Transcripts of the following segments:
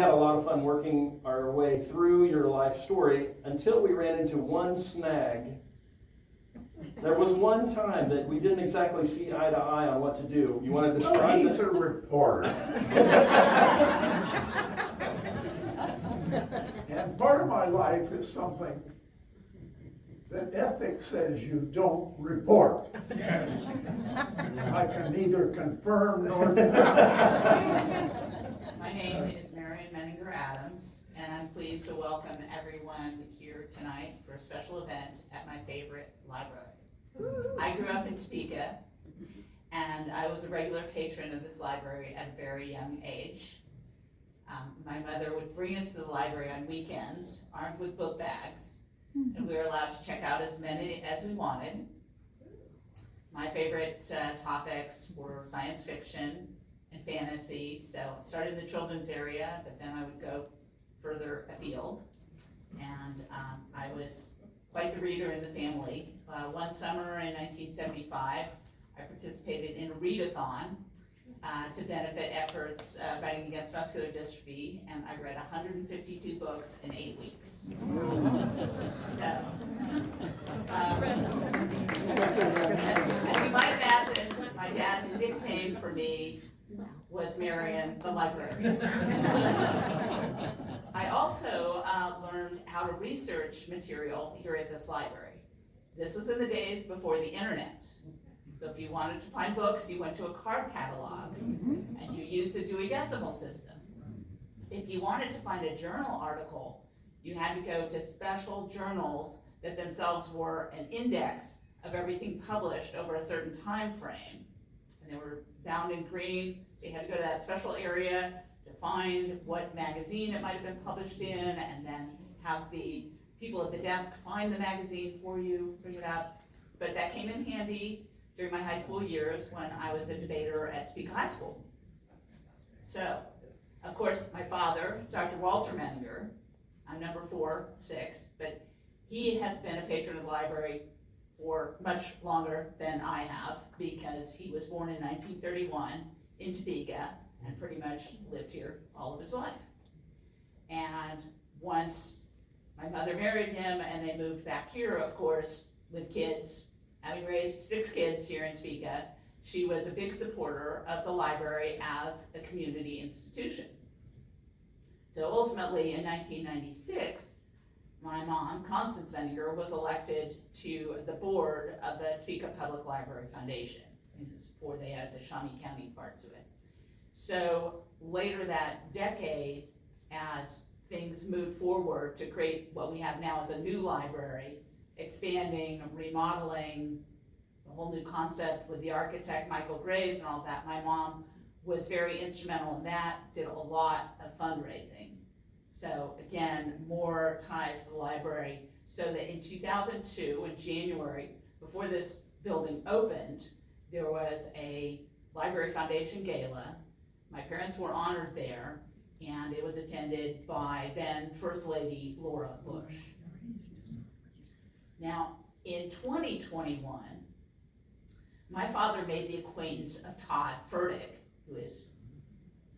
had a lot of fun working our way through your life story until we ran into one snag. There was one time that we didn't exactly see eye to eye on what to do. You want to describe he's a reporter. And part of my life is something that ethics says you don't report. I can neither confirm nor deny. My name is Marian Menninger Adams, and I'm pleased to welcome everyone here tonight for a special event at my favorite library. I grew up in Topeka, and I was a regular patron of this library at a very young age. My mother would bring us to the library on weekends, armed with book bags, and we were allowed to check out as many as we wanted. My favorite topics were science fiction and fantasy, so it started in the children's area, but then I would go further afield. And I was quite the reader in the family. One summer in 1975, I participated in a readathon to benefit efforts fighting against muscular dystrophy, and I read 152 books in 8 weeks. So, as you might imagine, my dad's nickname for me was Marian the Librarian. I also learned how to research material here at this library. This was in the days before the internet. So if you wanted to find books, you went to a card catalog and you used the Dewey Decimal System. If you wanted to find a journal article, you had to go to special journals that themselves were an index of everything published over a certain time frame. And they were bound in green, so you had to go to that special area to find what magazine it might have been published in, and then have the people at the desk find the magazine for you, bring it up. But that came in handy during my high school years when I was a debater at Topeka High School. So, of course, my father, Dr. Walt Menninger, I'm number 6, but he has been a patron of the library for much longer than I have, because he was born in 1931 in Topeka and pretty much lived here all of his life. And once my mother married him and they moved back here, of course, with kids, having raised 6 kids here in Topeka, she was a big supporter of the library as a community institution. So ultimately in 1996, my mom, Constance Menninger, was elected to the board of the Topeka Public Library Foundation. This is before they added the Shawnee County part to it. So later that decade, as things moved forward to create what we have now as a new library, expanding, remodeling, a whole new concept with the architect Michael Graves and all that, my mom was very instrumental in that, did a lot of fundraising. So again, more ties to the library, so that in 2002, in January, before this building opened, there was a Library Foundation gala. My parents were honored there, and it was attended by then First Lady Laura Bush. Now, in 2021, my father made the acquaintance of Todd Fertig, who is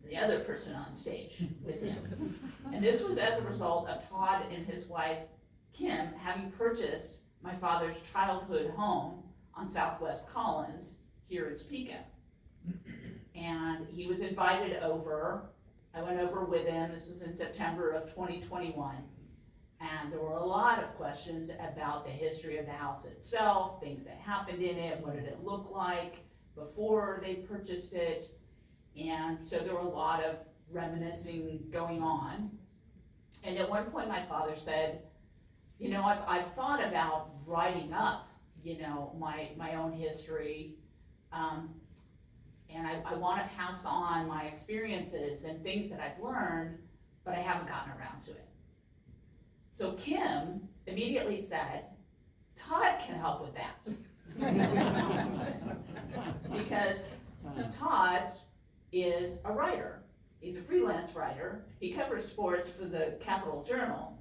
the other person on stage with him. And this was as a result of Todd and his wife, Kim, having purchased my father's childhood home on Southwest Collins here in Topeka. And he was invited over. I went over with him. This was in September of 2021. And there were a lot of questions about the history of the house itself, things that happened in it, what did it look like before they purchased it. And so there were a lot of reminiscing going on. And at one point my father said, you know, I've thought about writing up, you know, my own history, and I want to pass on my experiences and things that I've learned, but I haven't gotten around to it. So Kim immediately said, Todd can help with that. Because Todd is a writer. He's a freelance writer. He covers sports for the Capital Journal,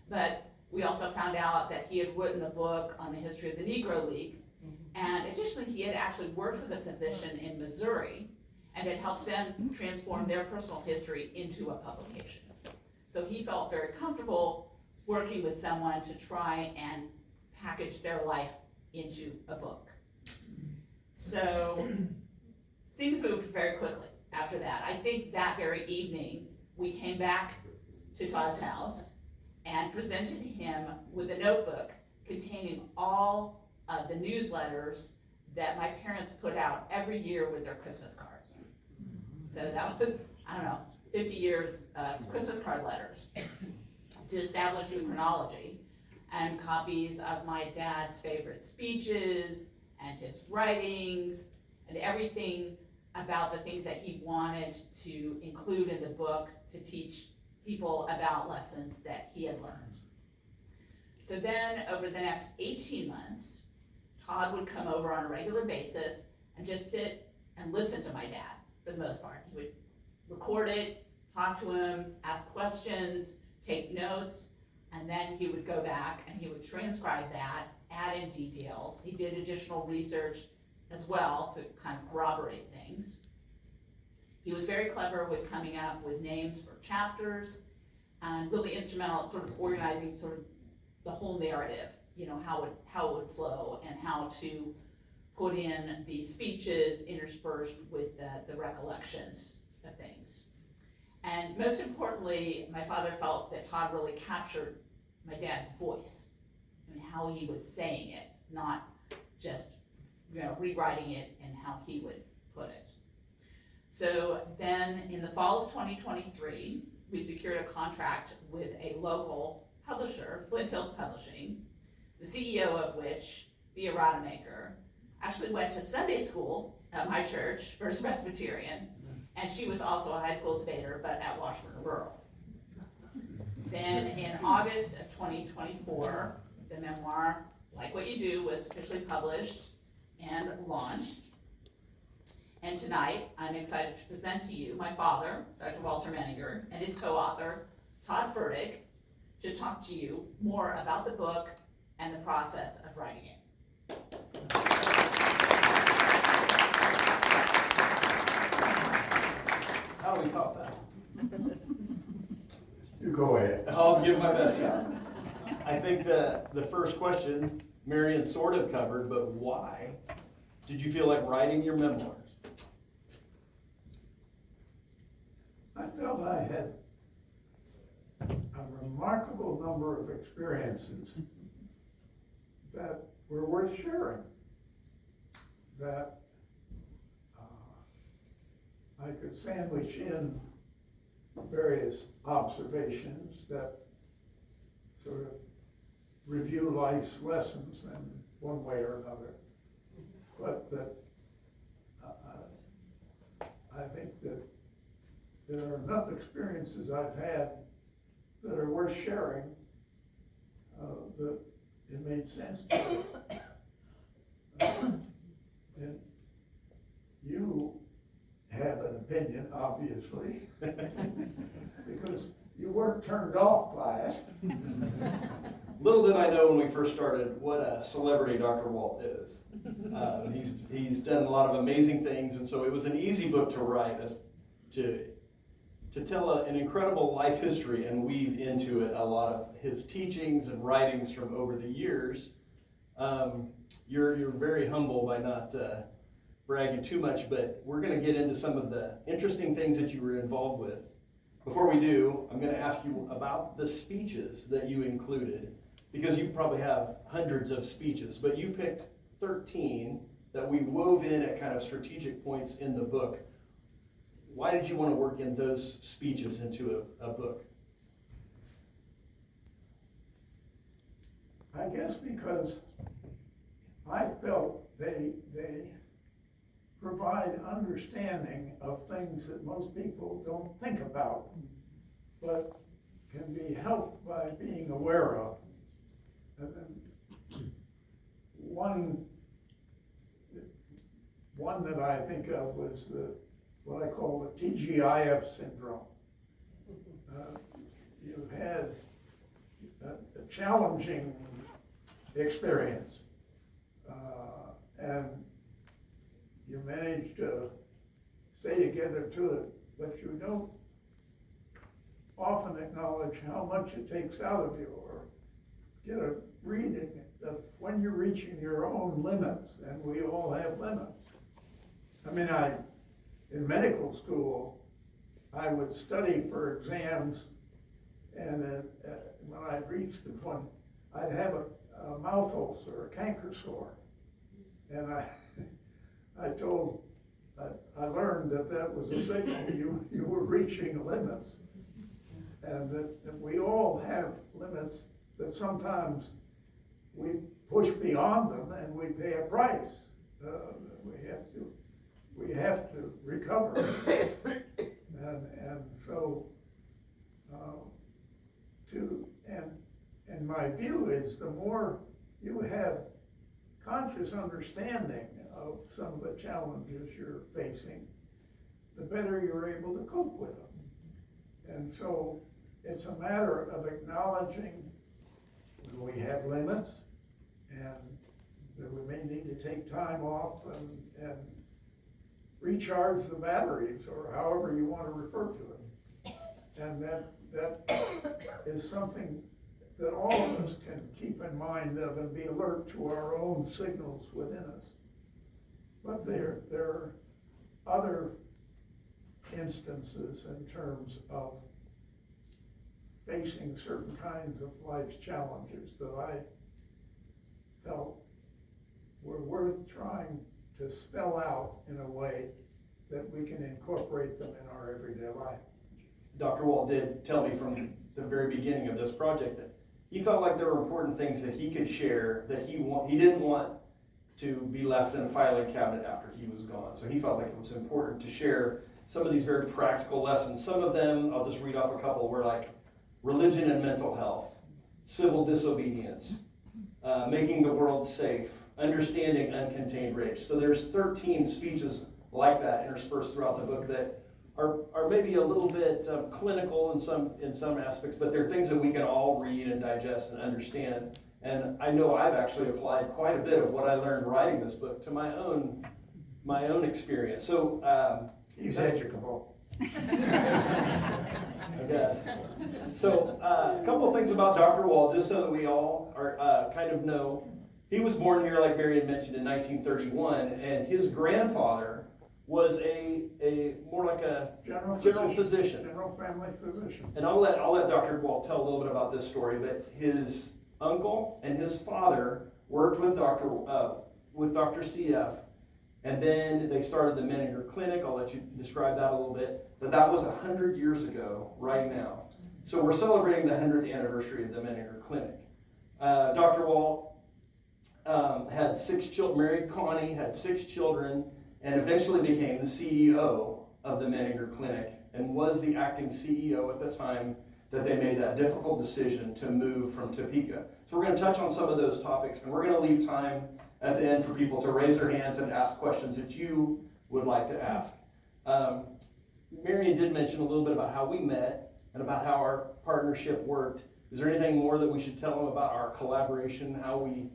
but we also found out that he had written a book on the history of the Negro Leagues, and additionally he had actually worked with a physician in Missouri and had helped them transform their personal history into a publication. So he felt very comfortable working with someone to try and package their life into a book. So things moved very quickly after that. I think that very evening, we came back to Todd's house and presented him with a notebook containing all of the newsletters that my parents put out every year with their Christmas card. So that was, I don't know, 50 years of Christmas card letters to establish the chronology, and copies of my dad's favorite speeches and his writings and everything about the things that he wanted to include in the book to teach people about lessons that he had learned. So then over the next 18 months, Todd would come over on a regular basis and just sit and listen to my dad for the most part. He would record it, talk to him, ask questions, take notes, and then he would go back and he would transcribe that, add in details. He did additional research as well to kind of corroborate things. He was very clever with coming up with names for chapters and really instrumental at sort of organizing sort of the whole narrative, you know, how it would flow and how to put in the speeches interspersed with the recollections of things. And most importantly, my father felt that Todd really captured my dad's voice. I mean, how he was saying it, not just, you know, rewriting it and how he would put it. So then in the fall of 2023, we secured a contract with a local publisher, Flint Hills Publishing, the CEO of which, Thea Rademacher, actually went to Sunday school at my church, First Presbyterian, and she was also a high school debater, but at Washburn Rural. Then in August of 2024, the memoir, Like What You Do, was officially published and launched. And tonight, I'm excited to present to you my father, Dr. Walt Menninger, and his co-author, Todd Fertig, to talk to you more about the book and the process of writing it. How do we top that? You go ahead. I'll give my best shot. I think the first question Marian sort of covered, but why did you feel like writing your memoirs? I felt I had a remarkable number of experiences that were worth sharing, that I could sandwich in various observations that sort of review life's lessons in one way or another. But that I think that there are enough experiences I've had that are worth sharing, that it made sense to me. And you have an opinion, obviously, because you weren't turned off by it. Little did I know when we first started what a celebrity Dr. Walt is. He's done a lot of amazing things, and so it was an easy book to write, to tell an incredible life history and weave into it a lot of his teachings and writings from over the years. You're very humble by not bragging too much, but we're going to get into some of the interesting things that you were involved with. Before we do, I'm going to ask you about the speeches that you included, because you probably have hundreds of speeches, but you picked 13 that we wove in at kind of strategic points in the book. Why did you want to work in those speeches into a book? I guess because I felt they provide understanding of things that most people don't think about, but can be helped by being aware of. And then one that I think of was what I call the TGIF syndrome. You've had a challenging experience, and you manage to stay together to it, but you don't often acknowledge how much it takes out of you, or get a reading of when you're reaching your own limits, and we all have limits. I mean, in medical school, I would study for exams, and when I reached the point, I'd have a mouth ulcer or a canker sore, and I learned that was a signal you were reaching limits, and that we all have limits that sometimes we push beyond them and we pay a price. We have to recover, and so and my view is the more you have conscious understanding of some of the challenges you're facing, the better you're able to cope with them. And so it's a matter of acknowledging when we have limits, and that we may need to take time off and recharge the batteries, or however you want to refer to it. And that is something that all of us can keep in mind of and be alert to our own signals within us. But there are other instances in terms of facing certain kinds of life's challenges that I felt were worth trying to spell out in a way that we can incorporate them in our everyday life. Dr. Walt did tell me from the very beginning of this project that he felt like there were important things that he could share, that he didn't want to be left in a filing cabinet after he was gone. So he felt like it was important to share some of these very practical lessons. Some of them, I'll just read off a couple, were like religion and mental health, civil disobedience, making the world safe, understanding uncontained rage. So there's 13 speeches like that interspersed throughout the book that are maybe a little bit clinical in some aspects, but they're things that we can all read and digest and understand. And I know I've actually applied quite a bit of what I learned writing this book to my own experience. So he's educable. I guess. So a couple of things about Dr. Walt, just so that we all are kind of know. He was born here, like Marian mentioned, in 1931, and his grandfather was a more like a general physician. General family physician. And I'll let Dr. Walt tell a little bit about this story, but his uncle and his father worked with Dr. CF, and then they started the Menninger Clinic. I'll let you describe that a little bit. But that was 100 years ago right now. So we're celebrating the 100th anniversary of the Menninger Clinic. Dr. Walt had 6 children, married Connie, had 6 children, and eventually became the CEO of the Menninger Clinic and was the acting CEO at the time that they made that difficult decision to move from Topeka. So we're going to touch on some of those topics, and we're going to leave time at the end for people to raise their hands and ask questions that you would like to ask. Marian did mention a little bit about how we met and about how our partnership worked. Is there anything more that we should tell them about our collaboration, how we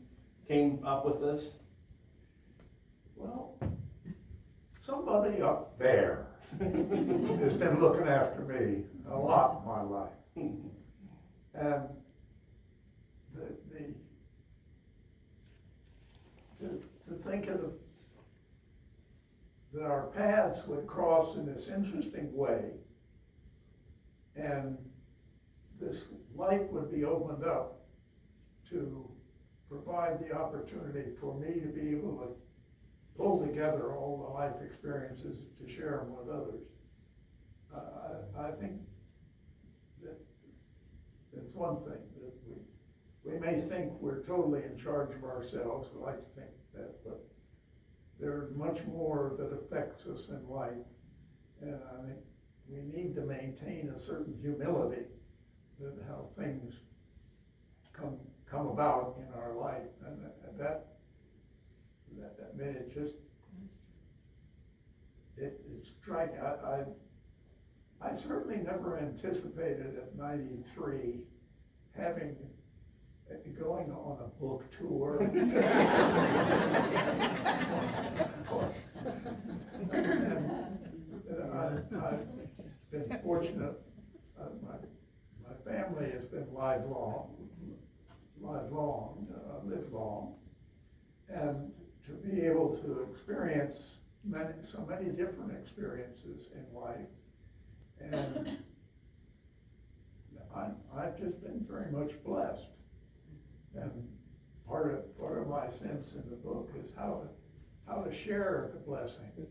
came up with this? Well, somebody up there has been looking after me a lot in my life. And to think of that our paths would cross in this interesting way, and this light would be opened up to provide the opportunity for me to be able to pull together all the life experiences to share them with others. I think that it's one thing that we may think we're totally in charge of ourselves. We like to think that, but there's much more that affects us in life, and I think we need to maintain a certain humility in how things come about in our life, and that made it just it's striking. I certainly never anticipated at 93 going on a book tour. And I've been fortunate my family has been live long, live long, and to be able to experience so many different experiences in life, and I've just been very much blessed. And part of my sense in the book is how to share the blessing.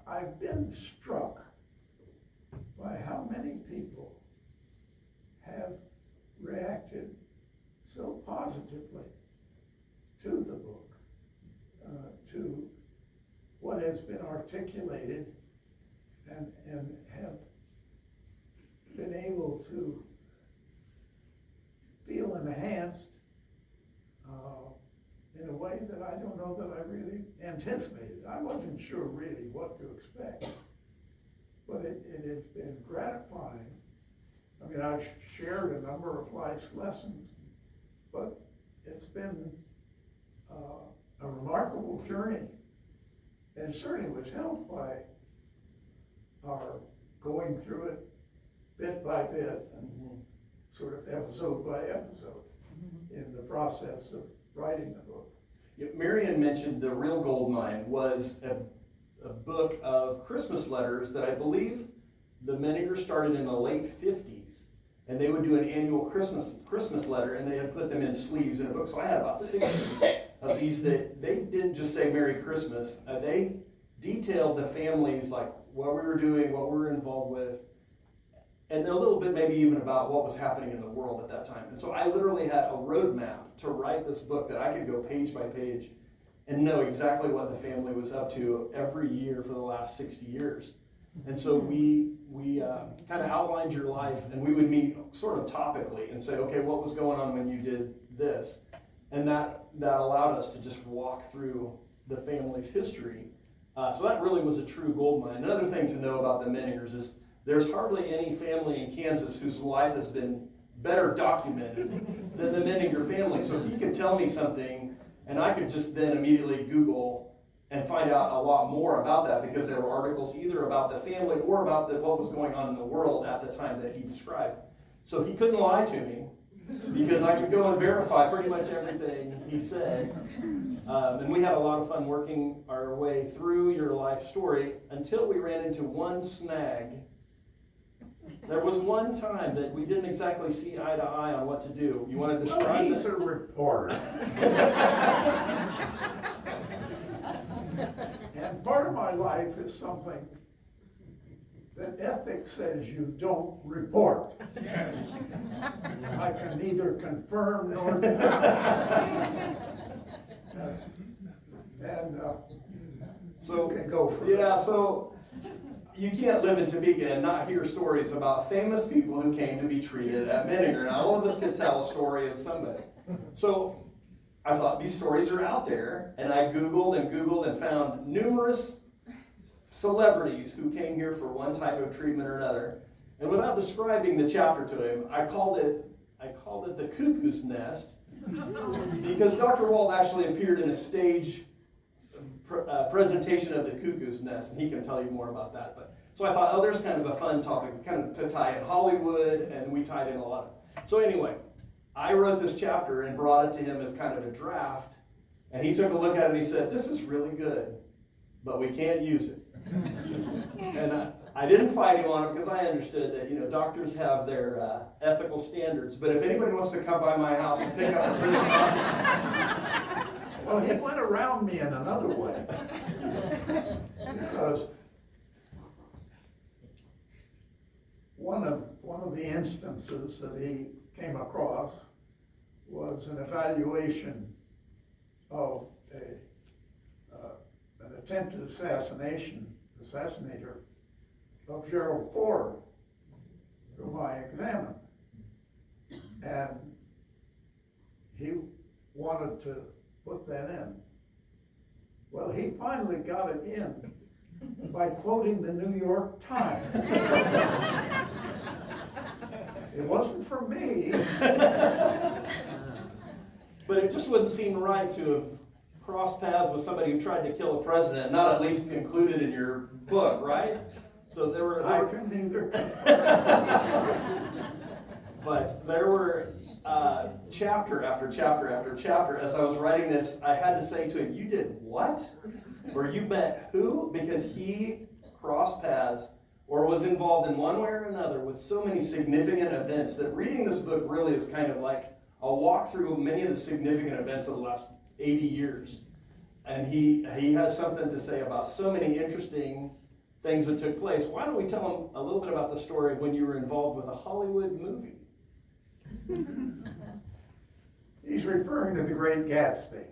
I've been struck by how many people have reacted so positively to the book, to what has been articulated, and have been able to feel enhanced in a way that I don't know that I really anticipated. I wasn't sure really what to expect, but it has been gratifying. I mean, I've shared a number of life's lessons, but it's been a remarkable journey, and certainly was helped by our going through it bit by bit and sort of episode by episode in the process of writing the book. Yeah, Marian mentioned the real gold mine was a book of Christmas letters that I believe the Menninger started in the late 50s, and they would do an annual Christmas letter, and they had put them in sleeves in a book. So I had about 60 of these that they didn't just say Merry Christmas. They detailed the families, like what we were doing, what we were involved with, and a little bit maybe even about what was happening in the world at that time. And so I literally had a roadmap to write this book that I could go page by page and know exactly what the family was up to every year for the last 60 years. And so we kind of outlined your life, and we would meet sort of topically and say, okay, what was going on when you did this? And that allowed us to just walk through the family's history. So that really was a true gold mine. Another thing to know about the Menningers is there's hardly any family in Kansas whose life has been better documented than the Menninger family. So he could tell me something, and I could just then immediately Google and find out a lot more about that, because there were articles either about the family or about what was going on in the world at the time that he described. So he couldn't lie to me, because I could go and verify pretty much everything he said. And we had a lot of fun working our way through your life story until we ran into one snag. There was one time that we didn't exactly see eye to eye on what to do. You want to describe He's a reporter. And part of my life is something that ethics says you don't report. I can neither confirm nor deny. So you can go for that. So you can't live in Topeka and not hear stories about famous people who came to be treated at Menninger. Now, all of us could tell a story of somebody. So I thought these stories are out there, and I Googled and found numerous celebrities who came here for one type of treatment or another. And without describing the chapter to him, I called it the Cuckoo's Nest, because Dr. Walt actually appeared in a stage presentation of the Cuckoo's Nest, and he can tell you more about that. But so I thought, there's kind of a fun topic, kind of to tie in Hollywood, and we tied in a lot of. So anyway, I wrote this chapter and brought it to him as kind of a draft, and he took a look at it and he said, "This is really good, but we can't use it." And I didn't fight him on it, because I understood that doctors have their ethical standards. But if anybody wants to come by my house and pick up a prison copy, well, he went around me in another way, because one of the instances that he came across was an evaluation of an attempted assassinator of Gerald Ford, whom I examined, and he wanted to put that in. Well, he finally got it in by quoting the New York Times. It wasn't for me. but it just wouldn't seem right to have crossed paths with somebody who tried to kill a president, not at least included in your book, right? So there were. I can neither confirm. But there were chapter after chapter after chapter. As I was writing this, I had to say to him, "You did what? Or you met who?" Because he crossed paths or was involved in one way or another with so many significant events that reading this book really is kind of like a walk through many of the significant events of the last 80 years. And he has something to say about so many interesting things that took place. Why don't we tell him a little bit about the story when you were involved with a Hollywood movie? He's referring to The Great Gatsby.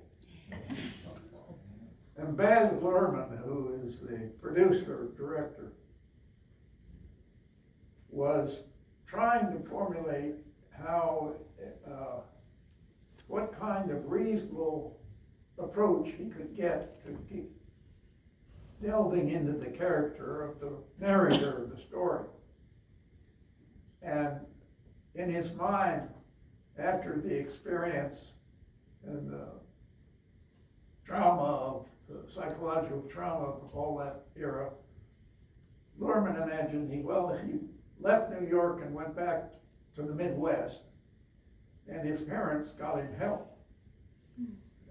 And Baz Luhrmann, who is the producer, director, was trying to formulate how, what kind of reasonable approach he could get to keep delving into the character of the narrator of the story. And in his mind, after the experience and the trauma of the psychological trauma of all that era, Luhrmann imagined he left New York and went back to the Midwest, and his parents got him help.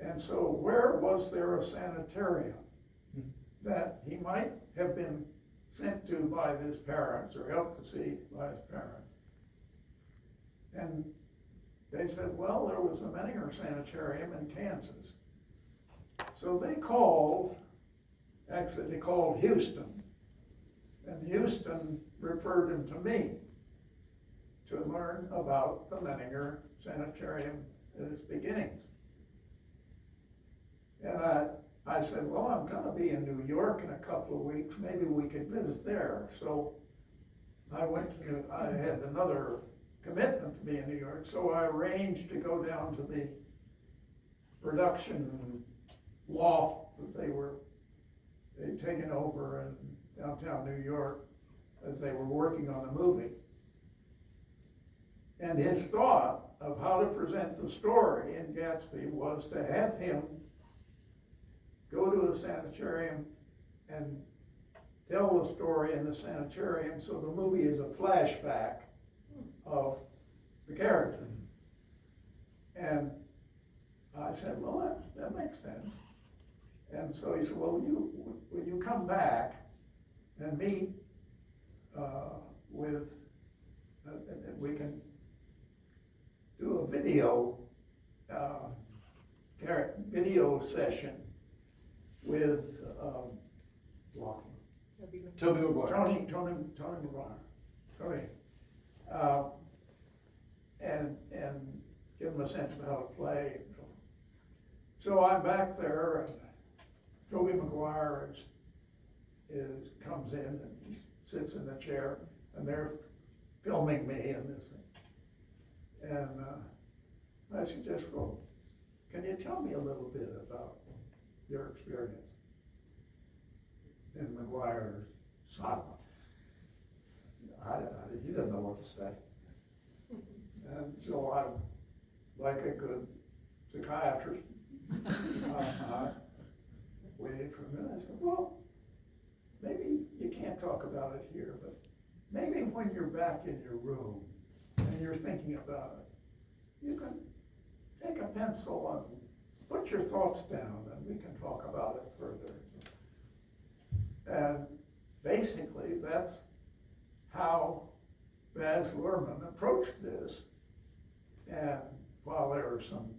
And so where was there a sanitarium that he might have been sent to by his parents or helped to see by his parents? And they said, well, there was a Menninger Sanitarium in Kansas. So they called Houston, and Houston referred him to me to learn about the Menninger Sanitarium at its beginnings. And I said, well, I'm going to be in New York in a couple of weeks. Maybe we could visit there. So I had another commitment to be in New York, so I arranged to go down to the production loft that they'd taken over in downtown New York as they were working on the movie. And his thought of how to present the story in Gatsby was to have him go to a sanitarium and tell the story in the sanitarium, so the movie is a flashback of the character. And I said, well, that makes sense. And so he said, well, will you come back and meet we can do a video session with Toby McGuire. Tony McGuire. And give him a sense of how to play. So I'm back there, and Toby McGuire comes in and he sits in the chair, and they're filming me in this thing. And I suggest, well, can you tell me a little bit about your experience? And McGuire's silent. He doesn't know what to say. And so I'm like a good psychiatrist. I waited for a minute. I said, well, maybe you can't talk about it here, but maybe when you're back in your room and you're thinking about it, you can take a pencil and put your thoughts down and we can talk about it further. And basically that's how Baz Luhrmann approached this. And while there are some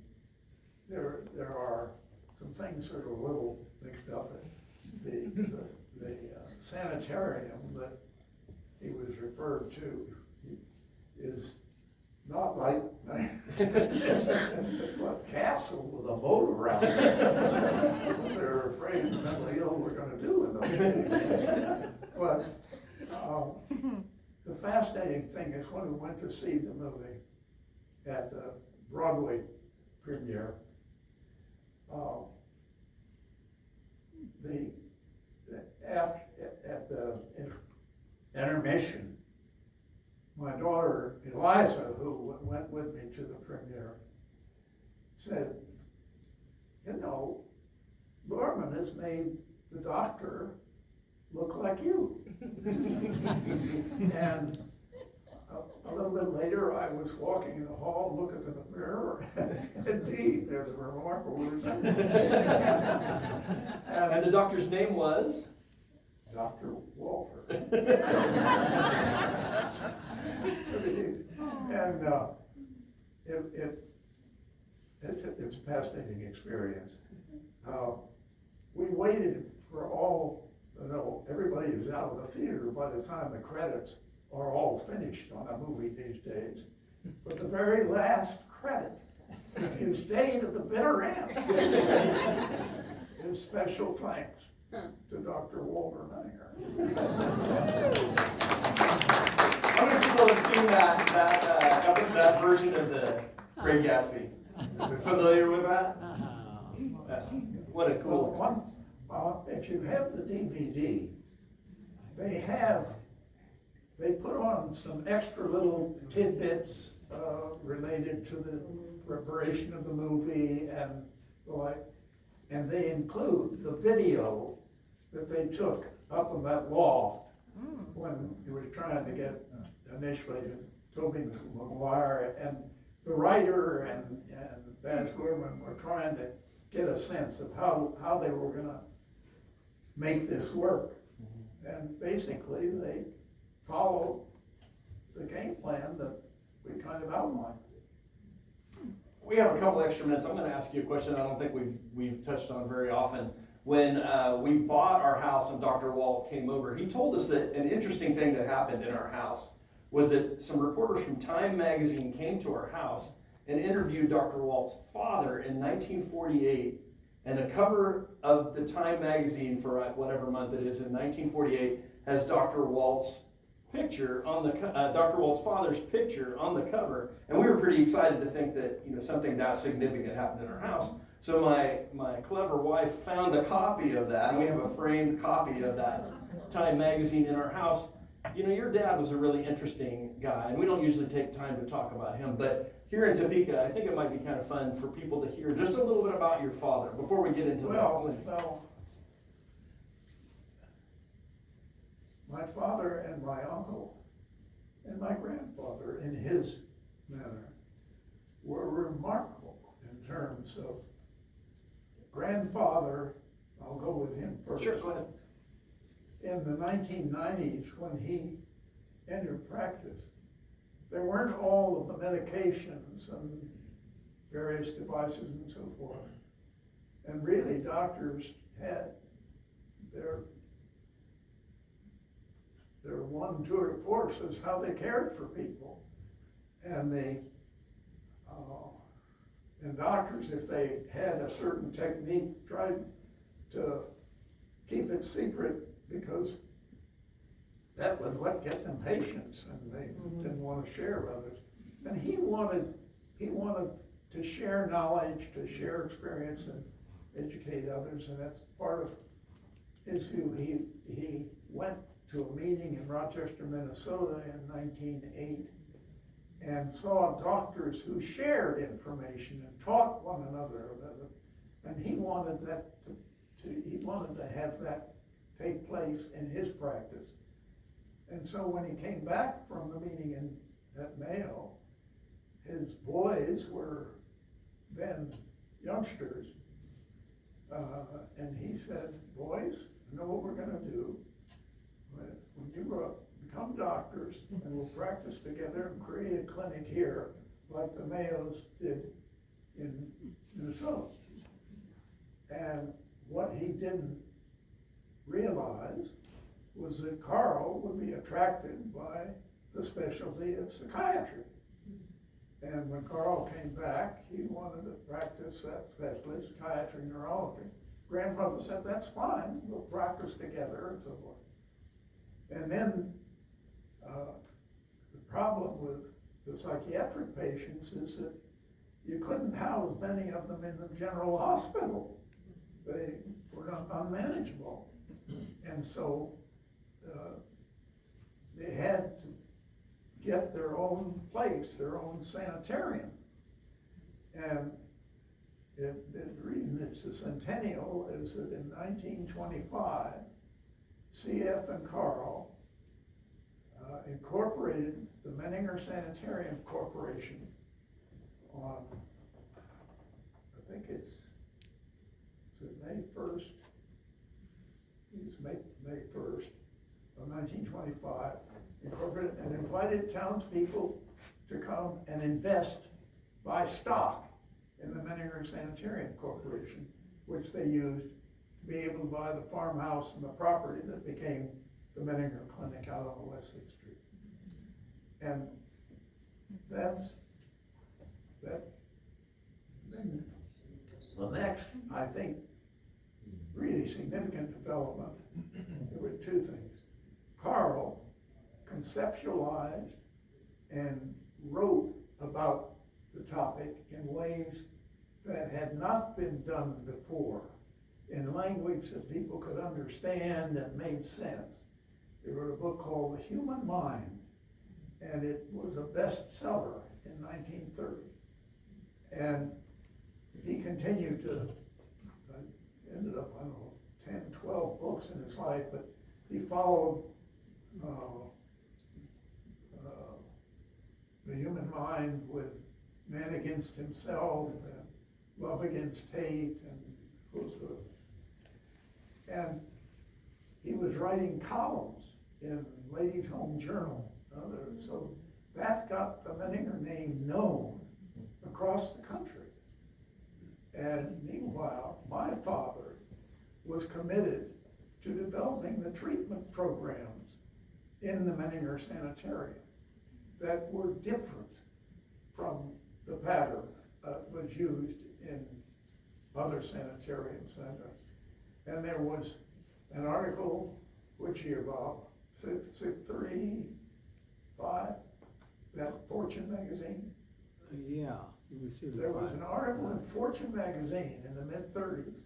things that are a little mixed up, the sanitarium that he was referred to is not like it's a castle with a moat around it. What they're afraid the mentally ill were going to do in those days. But the fascinating thing is when we went to see the movie at the Broadway premiere, at the intermission, my daughter Eliza, who went with me to the premiere, said, you know, Borman has made the doctor look like you. And a little bit later, I was walking in the hall, look at the mirror, indeed, there's a remarkable resemblance. And the doctor's name was? Dr. Walter. And it's a fascinating experience. We waited for everybody is out of the theater by the time the credits are all finished on a movie these days. But the very last credit, if you stay to the bitter end, is special thanks to Dr. Walt Menninger. How many people have seen that version of the Great Gatsby? You're familiar with that? What a cool. If you have the DVD, they put on some extra little tidbits related to the preparation of the movie and the like, and they include the video that they took up in that loft when he was trying to get initially Tobey Maguire, and the writer and Baz Luhrmann were trying to get a sense of how they were gonna make this work. And basically they followed the game plan that we kind of outlined. We have a couple extra minutes. I'm going to ask you a question I don't think we've touched on very often. When we bought our house and Dr. Walt came over, he told us that an interesting thing that happened in our house was that some reporters from Time magazine came to our house and interviewed Dr. Walt's father in 1948. And the cover of the Time magazine for whatever month it is in 1948 has Dr. Walt's picture on the Dr. Walt's father's picture on the cover, and we were pretty excited to think that something that significant happened in our house. So my clever wife found a copy of that, and we have a framed copy of that Time magazine in our house. Your dad was a really interesting guy, and we don't usually take time to talk about him, but here in Topeka, I think it might be kind of fun for people to hear just a little bit about your father before we get into the clinic. Well, my father and my uncle and my grandfather, in his manner, were remarkable in terms of grandfather. I'll go with him first. Sure, go ahead. In the 1990s, when he entered practice, there weren't all of the medications and various devices and so forth. And really, doctors had their one tour de force is how they cared for people. And and doctors, if they had a certain technique, tried to keep it secret because that was what get them patients, and they didn't want to share with others. And he wanted to share knowledge, to share experience, and educate others, and that's part of his who he went to a meeting in Rochester, Minnesota in 1908 and saw doctors who shared information and taught one another. And he wanted to have that take place in his practice. And so when he came back from the meeting at Mayo, his boys were then youngsters. And he said, boys, you know what we're gonna do? When you grow up, become doctors, and we'll practice together and create a clinic here, like the Mayos did in Minnesota. And what he didn't realize was that Carl would be attracted by the specialty of psychiatry. And when Carl came back, he wanted to practice that specialty, psychiatry, neurology. Grandfather said, that's fine, we'll practice together and so forth. And then the problem with the psychiatric patients is that you couldn't house many of them in the general hospital. They were unmanageable. And so they had to get their own place, their own sanitarium. And reading it's the centennial, is that in 1925, C.F. and Carl incorporated the Menninger Sanitarium Corporation on, I think it's May 1st, it's May 1st of 1925, incorporated and invited townspeople to come and invest, buy stock in the Menninger Sanitarium Corporation, which they used to be able to buy the farmhouse and the property that became the Menninger Clinic out on West 6th Street. And that. Then the next, I think, really significant development, there were two things. Carl conceptualized and wrote about the topic in ways that had not been done before, in language that people could understand and made sense. He wrote a book called The Human Mind, and it was a bestseller in 1930. And he continued to, ended up, I don't know, 10, 12 books in his life, but he followed The Human Mind with Man Against Himself and Love Against Hate and those sort of. And he was writing columns in Ladies' Home Journal. So that got the Menninger name known across the country. And meanwhile, my father was committed to developing the treatment programs in the Menninger Sanitarium that were different from the pattern that was used in other sanitariums. And there was an article, which year, Bob? 635, that Fortune magazine? Yeah. There was an article in Fortune magazine in the mid-30s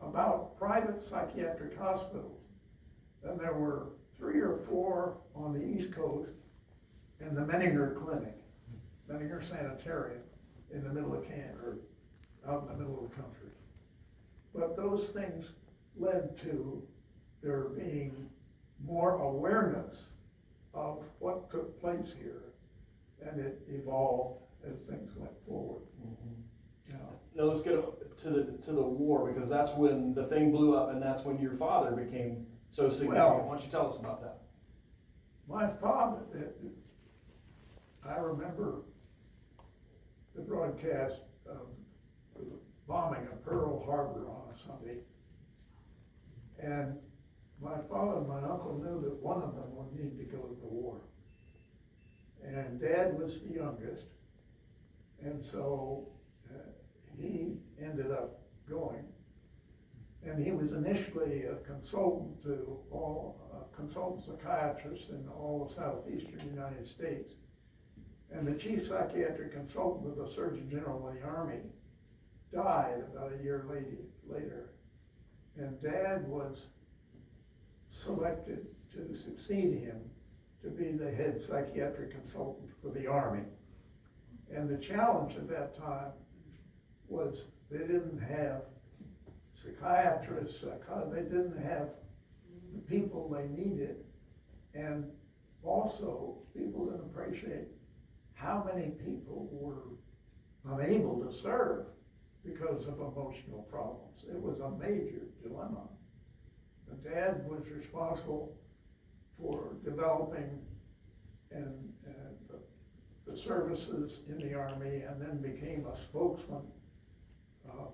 about private psychiatric hospitals. And there were 3 or 4 on the East Coast, and the Menninger Clinic, Menninger Sanitarium, in the middle of or out in the middle of the country. But those things led to there being more awareness of what took place here, and it evolved as things went forward. Now let's get to the war, because that's when the thing blew up, and that's when your father became so significant. Well, why don't you tell us about that? My father, I remember the broadcast of the bombing of Pearl Harbor on a Sunday, and my father and my uncle knew that one of them would need to go to the war. And Dad was the youngest, and so he ended up going. And he was initially a consultant to consultant psychiatrist in all the southeastern United States. And the chief psychiatric consultant of the Surgeon General of the Army died about a year later. And Dad was selected to succeed him to be the head psychiatric consultant for the Army. And the challenge at that time was they didn't have psychiatrists, they didn't have the people they needed, and also people didn't appreciate how many people were unable to serve because of emotional problems. It was a major dilemma. And Dad was responsible for developing and the services in the Army, and then became a spokesman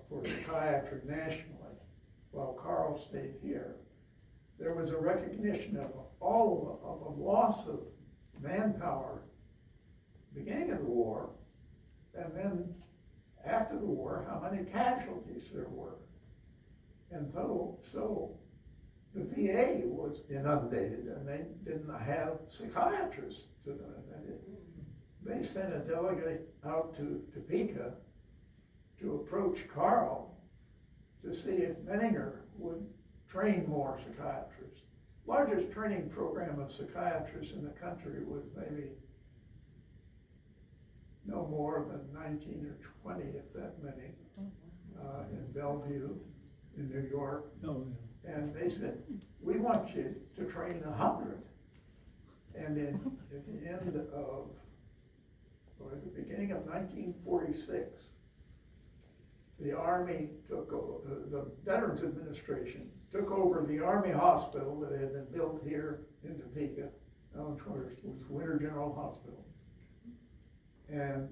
for psychiatry nationally, while Carl stayed here. There was a recognition of a loss of manpower beginning of the war, and then after the war, how many casualties there were. And so the VA was inundated, and they didn't have psychiatrists to do it. They sent a delegate out to Topeka to approach Carl to see if Menninger would train more psychiatrists. Largest training program of psychiatrists in the country was maybe no more than 19 or 20, if that many, in Bellevue, in New York. Oh, And they said, we want you to train 100. And at the end of, or at the beginning of 1946, the Army took over, the Veterans Administration took over the Army hospital that had been built here in Topeka, it was Winter General Hospital, and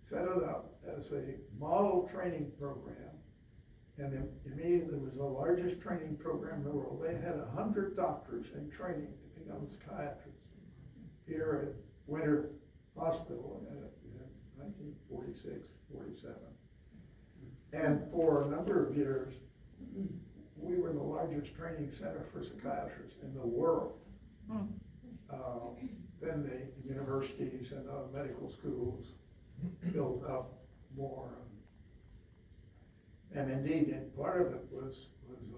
set it up as a model training program. And immediately it was the largest training program in the world. They had 100 doctors in training to become psychiatrists here at Winter Hospital in 1946, 47. And for a number of years, we were the largest training center for psychiatrists in the world. Then the universities and medical schools built up more. And indeed, and part of it was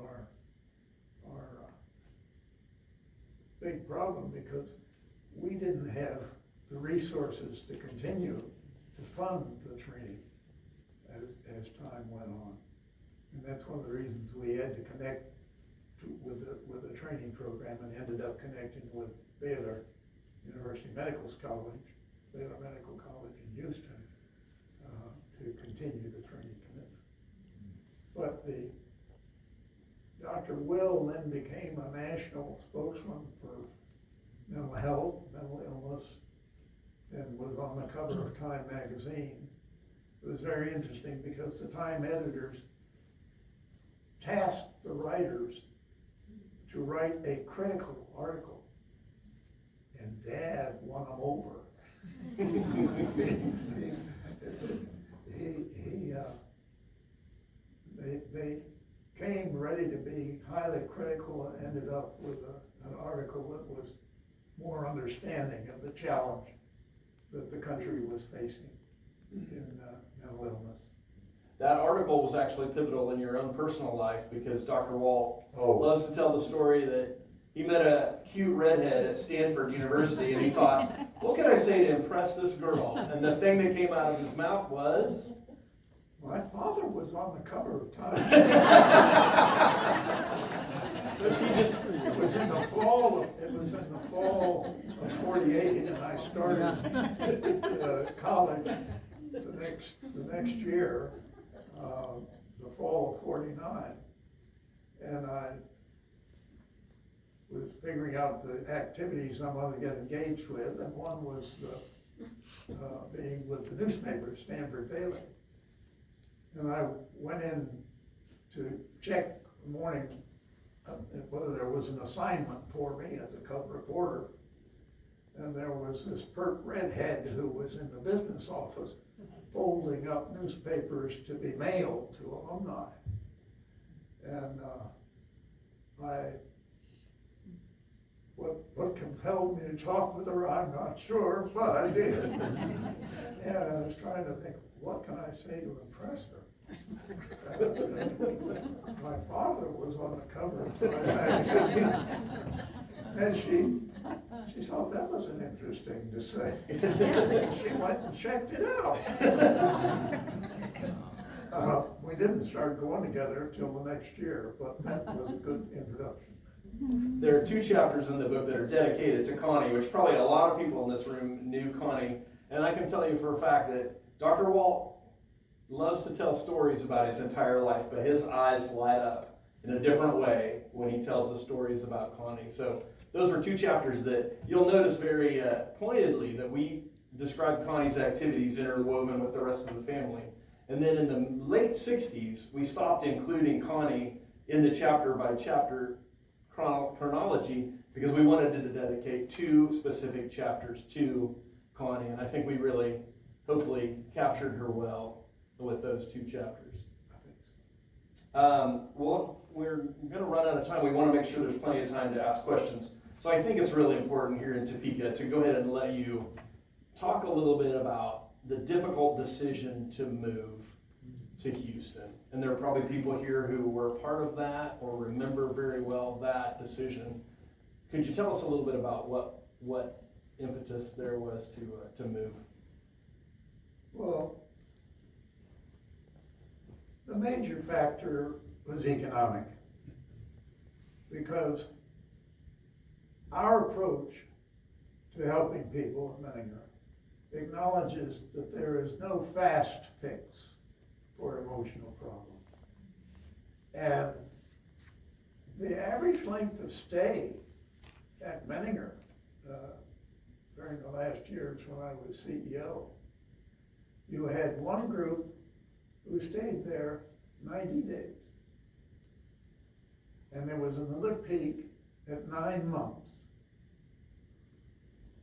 our big problem, because we didn't have the resources to continue to fund the training as time went on. And that's one of the reasons we had to connect with the training program, and ended up connecting with Baylor University Medical College, Baylor Medical College in Houston, to continue the training commitment. But Dr. Will then became a national spokesman for mental health, mental illness, and was on the cover of Time magazine. It was very interesting because the Time editors tasked the writers to write a critical article, and Dad won them over. They came ready to be highly critical and ended up with an article that was more understanding of the challenge that the country was facing in mental illness. That article was actually pivotal in your own personal life, because Dr. Walt loves to tell the story that he met a cute redhead at Stanford University, and he thought, what can I say to impress this girl? And the thing that came out of his mouth was, my father was on the cover of Time. It was in the fall of 48, and I started college the next year, the fall of 49, and I was figuring out the activities I wanted to get engaged with, and one was being with the newspaper, Stanford Daily. And I went in to check the morning whether there was an assignment for me as a cub reporter. And there was this pert redhead who was in the business office folding up newspapers to be mailed to alumni. And what compelled me to talk with her, I'm not sure, but I did. And I was trying to think, what can I say to impress her? My father was on the cover of Time magazine, and she thought that was an interesting to say. She went and checked it out. We didn't start going together till the next year, but that was a good introduction. There are 2 chapters in the book that are dedicated to Connie, which probably a lot of people in this room knew Connie. And I can tell you for a fact that Dr. Walt loves to tell stories about his entire life, but his eyes light up in a different way when he tells the stories about Connie. So those were 2 chapters that you'll notice very pointedly that we describe Connie's activities interwoven with the rest of the family. And then in the late 60s, we stopped including Connie in the chapter by chapter chronology, because we wanted to dedicate 2 specific chapters to Connie, and I think we really, hopefully, captured her well with those 2 chapters. Well, we're going to run out of time. We want to make sure there's plenty of time to ask questions. So I think it's really important here in Topeka to go ahead and let you talk a little bit about the difficult decision to move to Houston. And there are probably people here who were part of that or remember very well that decision. Could you tell us a little bit about what impetus there was to move? Well, the major factor was economic, because our approach to helping people at Menninger acknowledges that there is no fast fix for emotional problems. And the average length of stay at Menninger during the last years when I was CEO, you had one group who stayed there 90 days. And there was another peak at 9 months.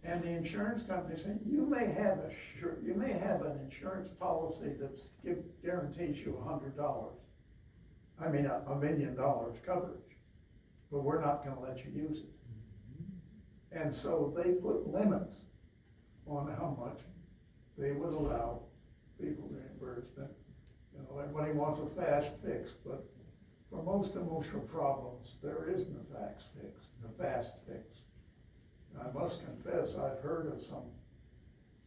And the insurance company said, you may have an insurance policy that guarantees you $100. I mean, $1 million coverage, but we're not gonna let you use it. And so they put limits on how much they would allow people reimbursement. You know, everybody wants a fast fix, but for most emotional problems, there isn't a fast fix. I must confess, I've heard of some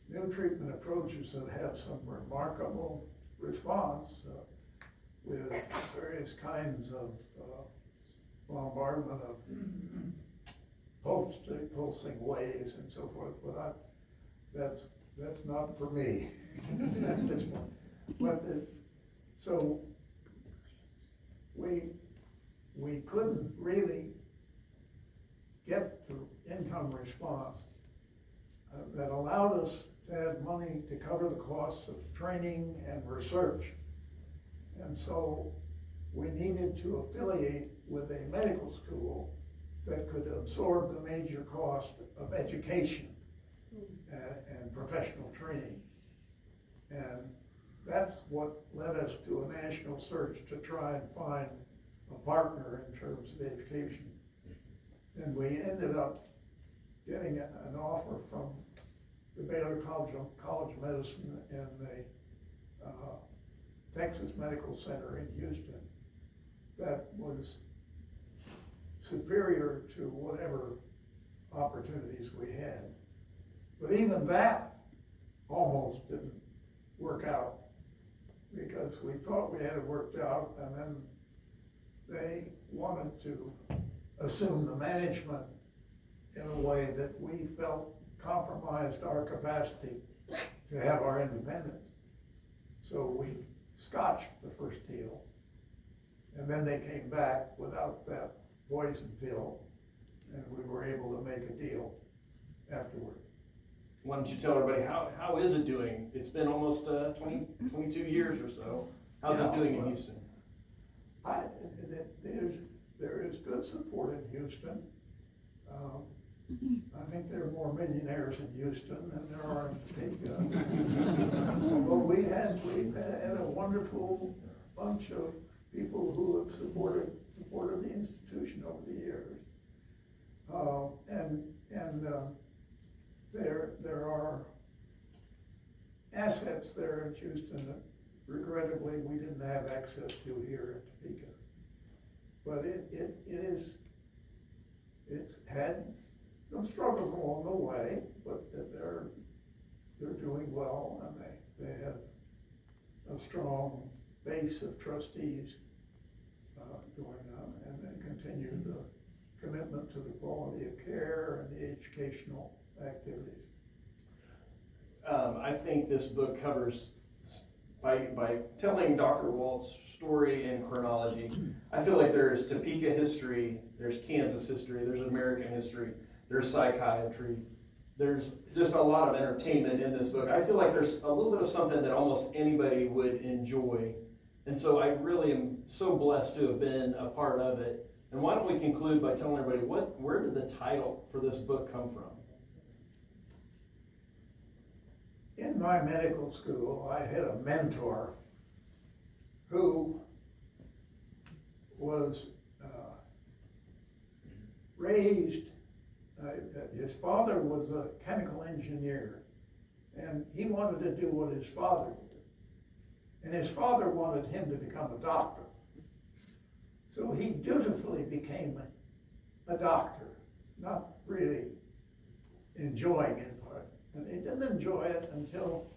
new treatment approaches that have some remarkable response with various kinds of bombardment of pulsing waves and so forth, but that's not for me at this point. But so we couldn't really get the income response that allowed us to have money to cover the costs of training and research. And so we needed to affiliate with a medical school that could absorb the major cost of education and professional training. And that's what led us to a national search to try and find a partner in terms of education. And we ended up getting an offer from the Baylor College of Medicine and the Texas Medical Center in Houston that was superior to whatever opportunities we had. But even that almost didn't work out, because we thought we had it worked out, and then they wanted to assume the management in a way that we felt compromised our capacity to have our independence. So we scotched the first deal, and then they came back without that poison pill, and we were able to make a deal afterward. Why don't you tell everybody, how is it doing? It's been almost 22 years or so. How's it doing in Houston? There is good support in Houston. I think there are more millionaires in Houston than there are in Topeka. But we've had a wonderful bunch of people who have supported the institution over the years. There are assets there in Houston that regrettably we didn't have access to here at Topeka. But it's had some struggles along the way, but they're doing well, and they have a strong base of trustees going on, and they continue the commitment to the quality of care and the educational activities. I think this book covers, by telling Dr. Walt's story in chronology, I feel like there's Topeka history, there's Kansas history, there's American history, there's psychiatry, there's just a lot of entertainment in this book. I feel like there's a little bit of something that almost anybody would enjoy. And so I really am so blessed to have been a part of it. And why don't we conclude by telling everybody, where did the title for this book come from? In my medical school, I had a mentor who was raised, his father was a chemical engineer, and he wanted to do what his father did. And his father wanted him to become a doctor. So he dutifully became a doctor, not really enjoying it, and he didn't enjoy it until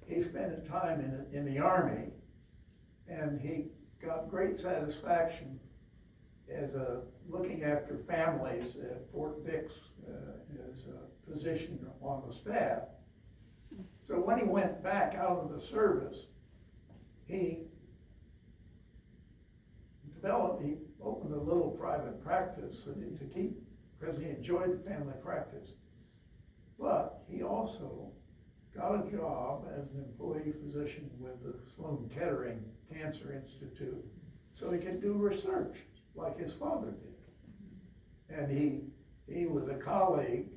he spent time in the Army, and he got great satisfaction as looking after families at Fort Dix as a physician on the staff. So when he went back out of the service, he opened a little private practice to keep, because he enjoyed the family practice. But he also got a job as an employee physician with the Sloan Kettering Cancer Institute, so he could do research like his father did. And he with a colleague,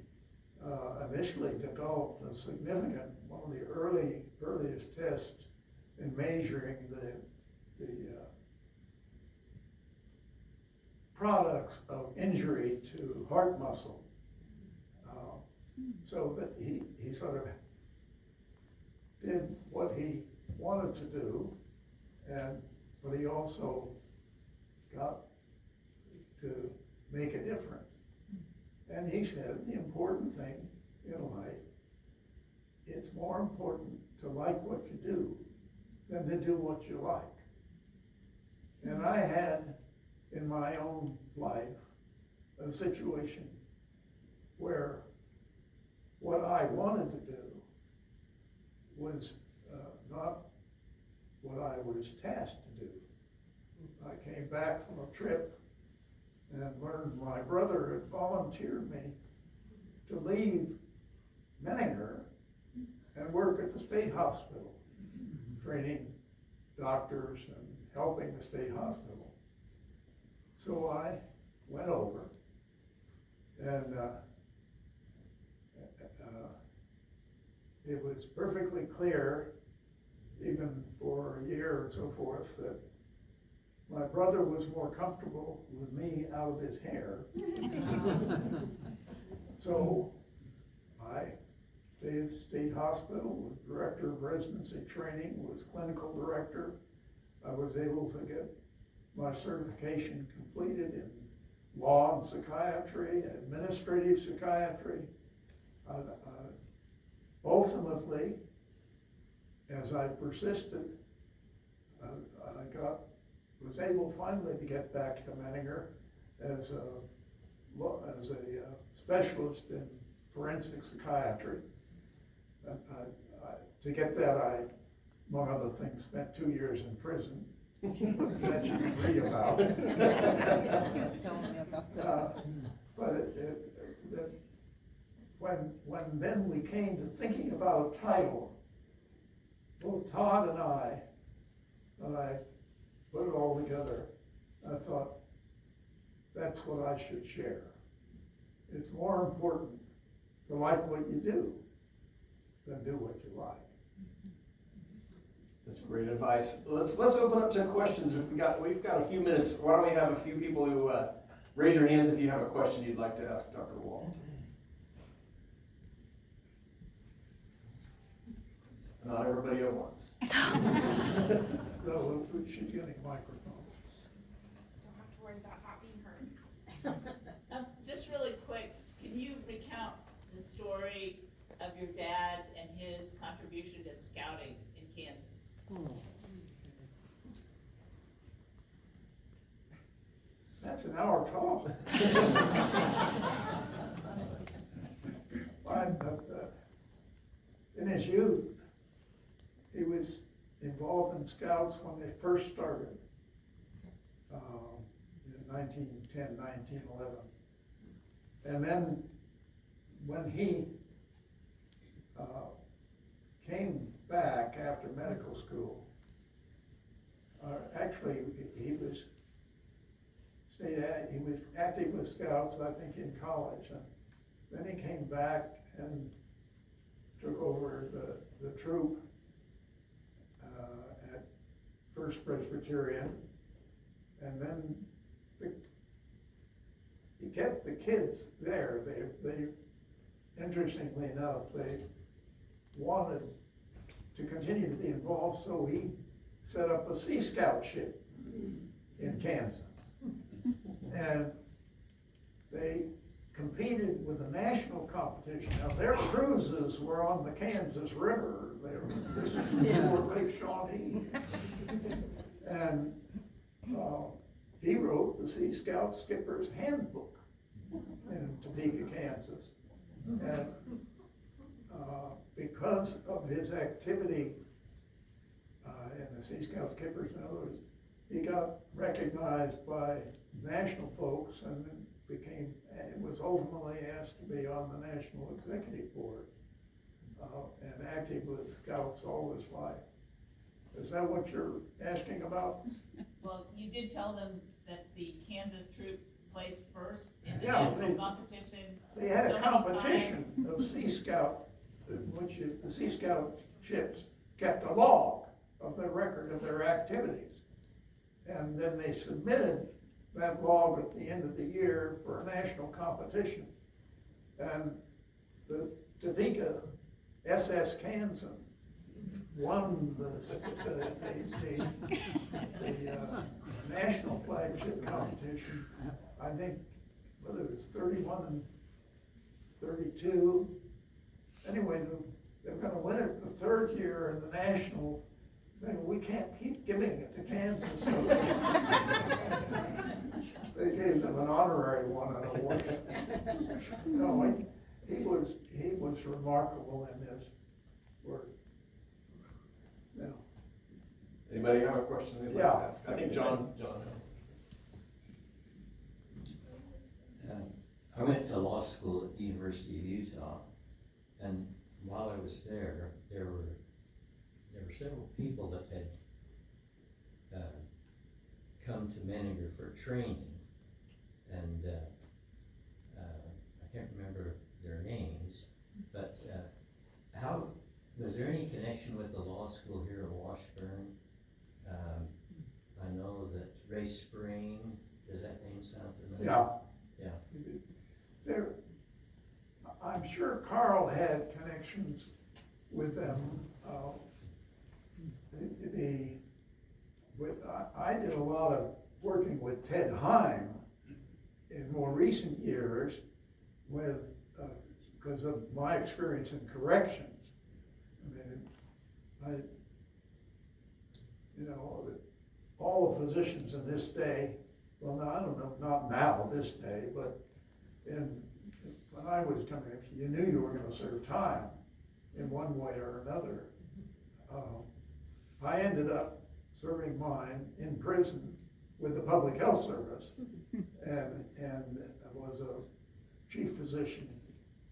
initially developed a significant, one of the earliest tests in measuring the products of injury to heart muscle. So that he sort of did what he wanted to do, but he also got to make a difference. And he said the important thing in life, it's more important to like what you do than to do what you like. And I had in my own life a situation where what I wanted to do was not what I was tasked to do. I came back from a trip and learned my brother had volunteered me to leave Menninger and work at the state hospital, training doctors and helping the state hospital. So I went over, and it was perfectly clear, even for a year and so forth, that my brother was more comfortable with me out of his hair. So I stayed at the state hospital, was director of residency training, was clinical director. I was able to get my certification completed in law and psychiatry, administrative psychiatry. Ultimately, as I persisted, was able finally to get back to Menninger as a specialist in forensic psychiatry. To get that, I, among other things, spent 2 years in prison. That you can read about. But when then we came to thinking about a title, both Todd and I put it all together, I thought, that's what I should share. It's more important to like what you do than do what you like. That's great advice. Let's open up to questions. We've got a few minutes. Why don't we have a few people who raise your hands if you have a question you'd like to ask Dr. Walt. Not everybody at once. No, she's getting a microphone. Don't have to worry about not being heard. Just really quick, can you recount the story of your dad and his contribution to scouting in Kansas? That's an hour talk. In his youth, he was involved in scouts when they first started in 1910, 1911. And then when he came back after medical school, actually he was active with scouts, I think, in college. And then he came back and took over the troop at First Presbyterian, and then he kept the kids there. They interestingly enough, they wanted to continue to be involved, so he set up a Sea Scout ship in Kansas. And they competed with the national competition. Now, their cruises were on the Kansas River. This is before Lake Shawnee. And he wrote the Sea Scout Skipper's Handbook in Topeka, Kansas. And because of his activity in the Sea Scout Skippers and others, he got recognized by national folks and was ultimately asked to be on the National Executive Board and active with Scouts all his life. Is that what you're asking about? Well, you did tell them that the Kansas troop placed first in the Yeah, national competition. They had so a many competition times. of Sea Scout, in which the Sea Scout ships kept a log of their record of their activities. And then they submitted that log at the end of the year for a national competition. And the Topeka SS Kansan won the national flagship competition. I think, whether it was 31 and 32. Anyway, they're gonna win it the third year in the national thing. We can't keep giving it to Kansas. So they gave them an honorary one and a award. No, he was remarkable in this work. Yeah. Anybody have a question they'd like Yeah. to ask? I think John. I went to law school at the University of Utah, and while I was there, there were several people that had come to Menninger for training, and I can't remember their names, but was there any connection with the law school here at Washburn? I know that Ray Spring, does that name sound familiar? Yeah. Yeah. I'm sure Carl had connections with them. I did a lot of working with Ted Heim in more recent years because of my experience in corrections. All the physicians in this day, well, no, I don't know, not now, this day, but when I was coming, if you knew you were going to serve time in one way or another, I ended up serving mine in prison with the Public Health Service, and was a chief physician,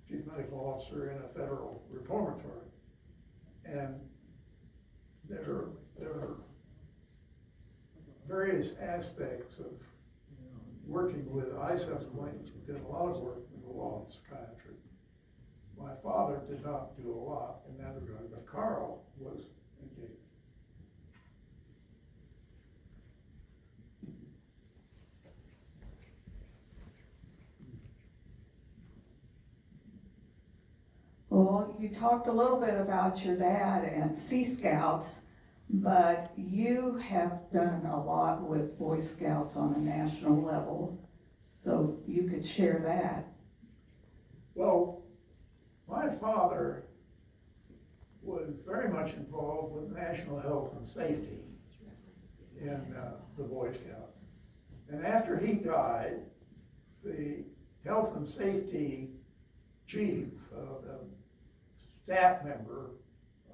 chief medical officer in a federal reformatory. And there are various aspects of working with, I subsequently did a lot of work with the law and psychiatry. My father did not do a lot in that regard, but Carl was engaged. Well, you talked a little bit about your dad and Sea Scouts, but you have done a lot with Boy Scouts on a national level, so you could share that. Well, my father was very much involved with national health and safety in the Boy Scouts. And after he died, the health and safety chief, the staff member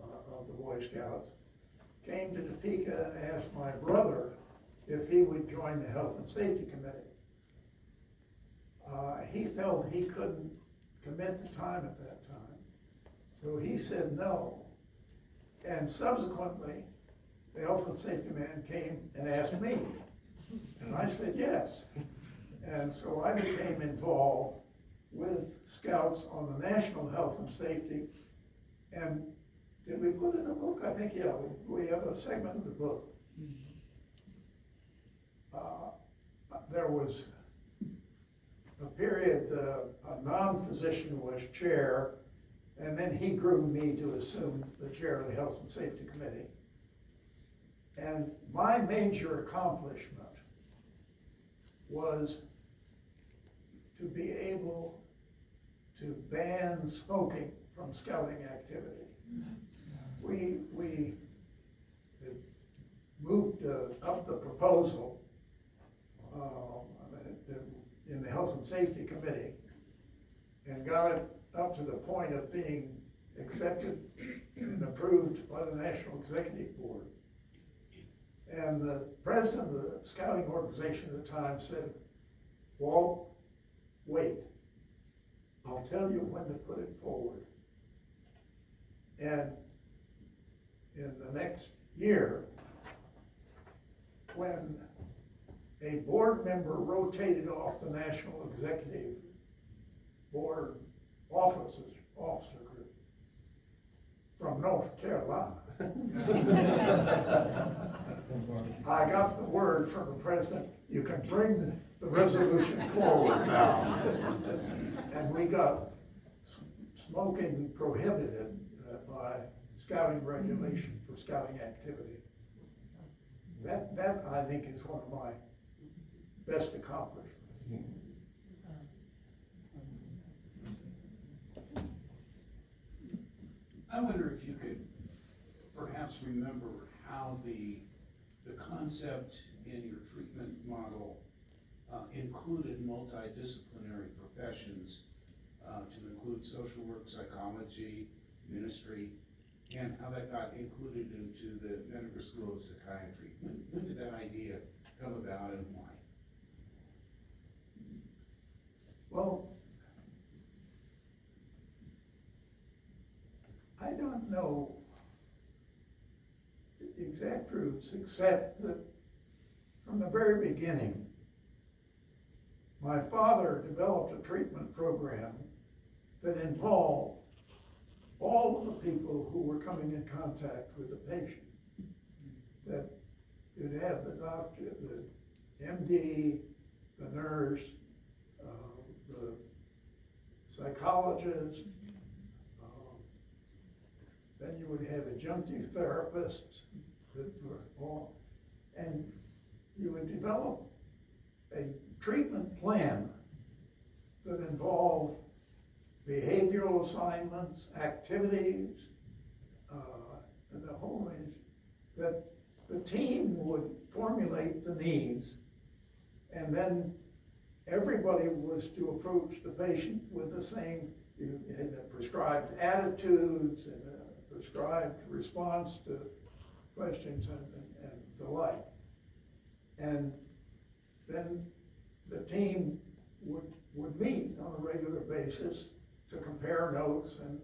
of the Boy Scouts, came to Topeka and asked my brother if he would join the Health and Safety Committee. He felt he couldn't commit the time at that time, so he said no. And subsequently, the Health and Safety man came and asked me, and I said yes. And so I became involved with Scouts on the national health and safety. And did we put in a book? I think, yeah, we have a segment of the book. There was a period, a non-physician was chair, and then he groomed me to assume the chair of the Health and Safety Committee. And my major accomplishment was to be able to ban smoking from scouting activity. We moved up the proposal in the Health and Safety Committee and got it up to the point of being accepted and approved by the National Executive Board. And the president of the scouting organization at the time said, "Walt, wait, I'll tell you when to put it forward." And in the next year, when a board member rotated off the National Executive Board officer group from North Carolina, I got the word from the president, "You can bring the resolution forward now." And we got smoking prohibited by scouting regulation for scouting activity. That I think is one of my best accomplishments. I wonder if you could perhaps remember how the concept in your treatment model included multidisciplinary professions to include social work, psychology, ministry, and how that got included into the Menninger School of Psychiatry. When did that idea come about and why? Well, I don't know the exact roots, except that from the very beginning, my father developed a treatment program that involved all of the people who were coming in contact with the patient. That you'd have the doctor, the MD, the nurse, the psychologist, then you would have adjunctive therapists that were all, and you would develop a treatment plan that involved behavioral assignments, activities, and the whole range, that the team would formulate the needs, and then everybody was to approach the patient with the same, you had the prescribed attitudes and prescribed response to questions and the like. And then the team would meet on a regular basis to compare notes, and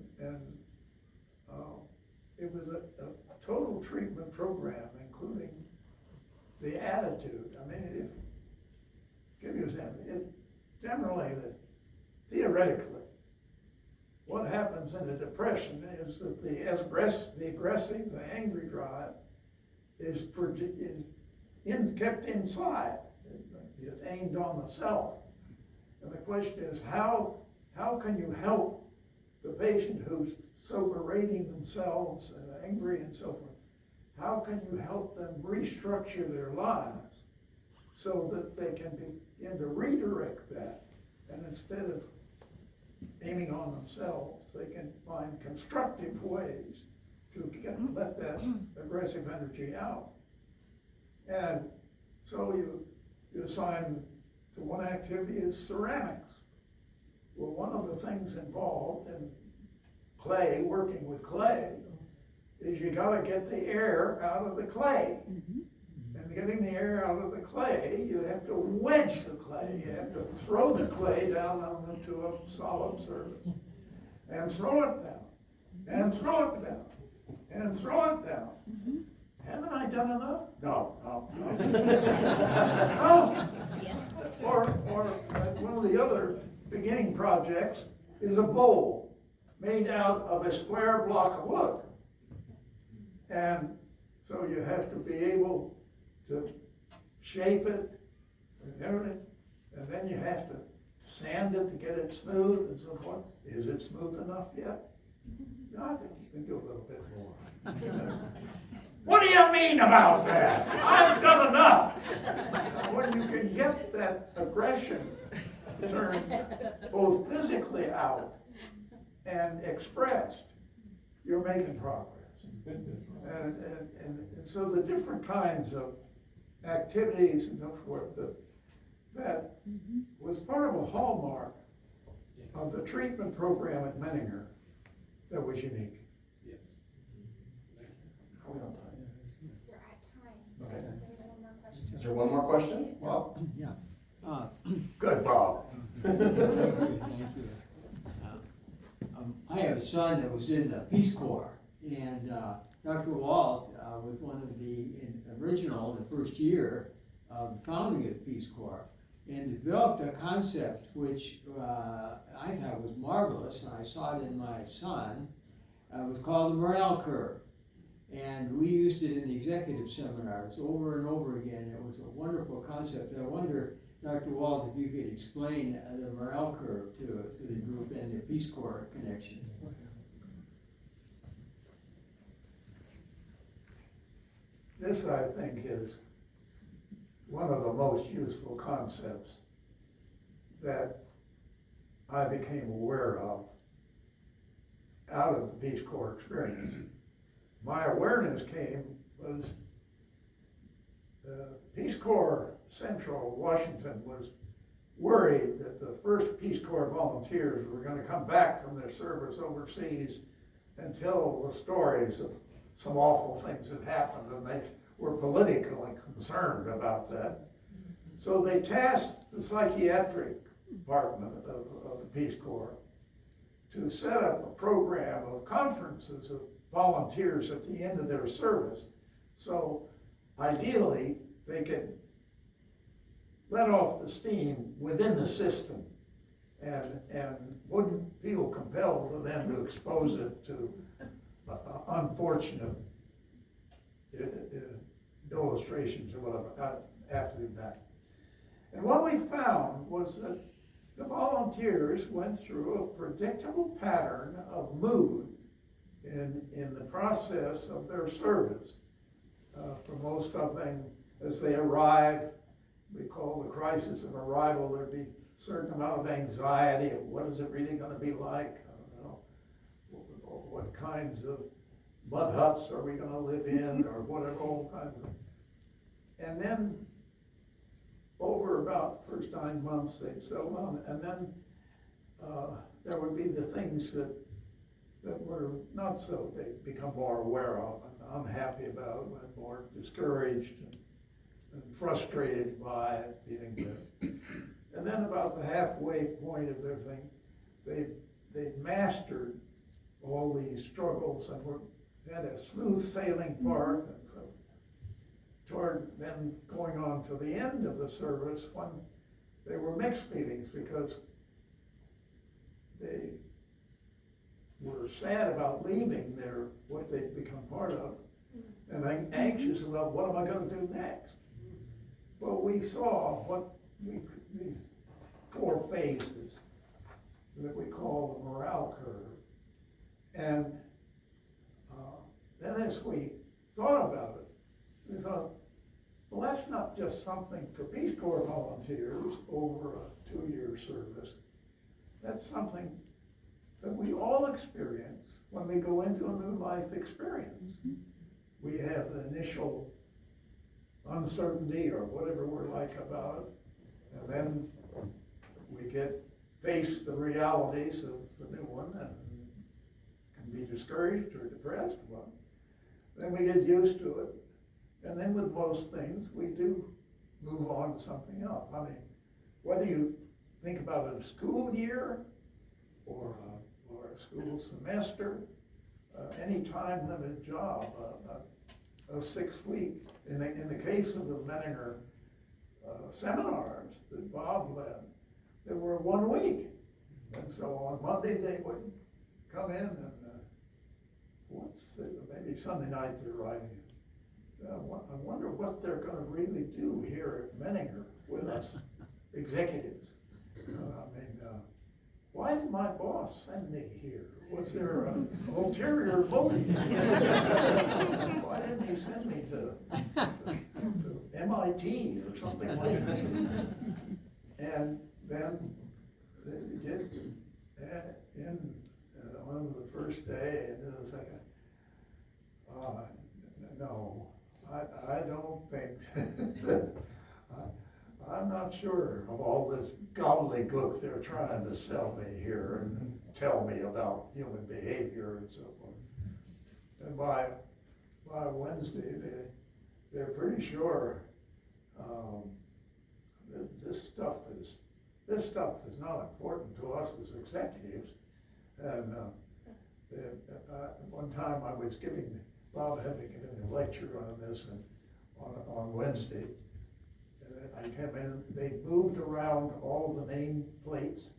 it was a total treatment program, including the attitude. I mean, give you an example. Generally, theoretically, what happens in a depression is that the aggressive, the angry drive is kept inside. It's aimed on the self. And the question is, how can you help the patient who's so berating themselves and angry and so forth? How can you help them restructure their lives so that they can begin to redirect that? And instead of aiming on themselves, they can find constructive ways to let that aggressive energy out. And so you assign to one activity is ceramics. Well, one of the things involved in clay, working with clay, is you gotta get the air out of the clay. And getting the air out of the clay, you have to wedge the clay. You have to throw the clay down onto a solid surface. And throw it down. And throw it down. And throw it down. Haven't I done enough? No. No. Yes. Or one of the other beginning projects is a bowl made out of a square block of wood. And so you have to be able to shape it and everything, and then you have to sand it to get it smooth and so forth. Is it smooth enough yet? No, I think you can do a little bit more. What do you mean about that? I've done enough. When you can get that aggression turned both physically out and expressed, you're making progress. And so the different kinds of activities and so forth that was part of a hallmark of the treatment program at Menninger that was unique. Yes. Are we on time? We're at time. Okay. There's one more question. Is there one more question? Well, Yeah. good, Bob. Thank you. I have a son that was in the Peace Corps, and Dr. Walt was one of the original, in the first year of the founding of the Peace Corps, and developed a concept which I thought was marvelous, and I saw it in my son. It was called the morale curve, and we used it in the executive seminars over and over again. It was a wonderful concept. I wonder, Dr. Walt, if you could explain the morale curve to the group and the Peace Corps connection. This, I think, is one of the most useful concepts that I became aware of out of the Peace Corps experience. My awareness was Peace Corps Central Washington was worried that the first Peace Corps volunteers were going to come back from their service overseas and tell the stories of some awful things that happened, and they were politically concerned about that. So they tasked the psychiatric department of the Peace Corps to set up a program of conferences of volunteers at the end of their service. So ideally, they could let off the steam within the system and wouldn't feel compelled then to expose it to unfortunate illustrations or whatever after the event. And what we found was that the volunteers went through a predictable pattern of mood in the process of their service. For most of them, as they arrived, we call the crisis of arrival, there'd be a certain amount of anxiety of what is it really going to be like? I don't know, what kinds of mud huts are we going to live in, or whatever, all kinds of. And then over about the first 9 months, they'd settle down, and then there would be the things that were not so, they'd become more aware of and unhappy about it, and more discouraged and frustrated by it, feeling good. And then about the halfway point of their thing, they'd mastered all these struggles and had a smooth sailing part. And so toward then going on to the end of the service, when they were mixed feelings because they were sad about leaving what they'd become part of, and anxious about what am I going to do next. Well, we saw these 4 phases that we call the morale curve. And then as we thought about it, we thought, well, that's not just something for Peace Corps volunteers over a 2-year service. That's something that we all experience when we go into a new life experience. We have the initial uncertainty or whatever we're like about it, and then we face the realities of the new one and can be discouraged or depressed. Well, then we get used to it, and then with most things we do move on to something else. I mean, whether you think about it a school year or a school semester, any time limited job, a 6-week. In the case of the Menninger seminars that Bob led, they were 1 week. And so on Monday they would come in and maybe Sunday night they're arriving. I wonder what they're going to really do here at Menninger with us executives. Why did my boss send me here? Was there an ulterior motive? Why didn't he send me to MIT or something like that? And then remember the first day and the second. No, I don't think, I'm not sure of all this gobbledygook they're trying to sell me here and tell me about human behavior and so forth. And by Wednesday, they're pretty sure, that this stuff is not important to us as executives. And, one time Bob had to give a lecture on this and on Wednesday. And I came in, they moved around all of the name plates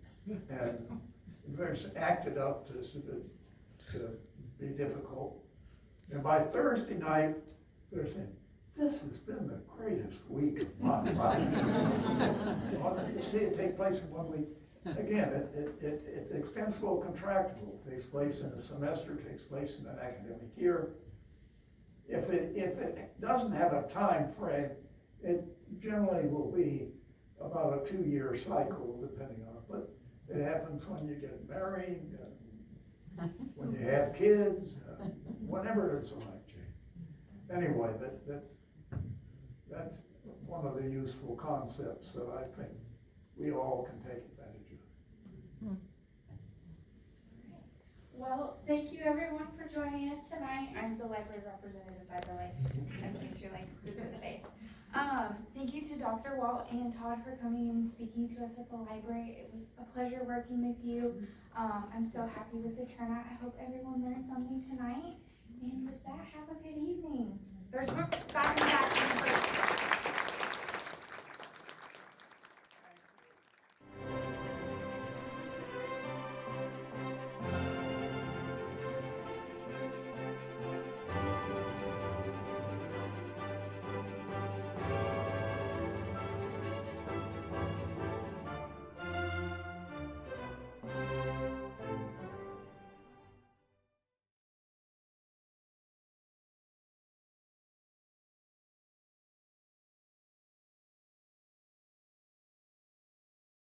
and acted up to be difficult. And by Thursday night, they're saying, this has been the greatest week of my life. You see it take place in 1 week. Again, it's extensible contractible. It takes place in a semester, takes place in an academic year. If it doesn't have a time frame, it generally will be about a 2-year cycle, depending on it. But it happens when you get married, when you have kids, whenever it's a life change. Anyway, that's one of the useful concepts that I think we all can take advantage of. Well, thank you everyone for joining us tonight. I'm the library representative, by the way, in case you're like, who's this face? Thank you to Dr. Walt and Todd for coming and speaking to us at the library. It was a pleasure working with you. I'm so happy with the turnout. I hope everyone learned something tonight. And with that, have a good evening. There's books back and back.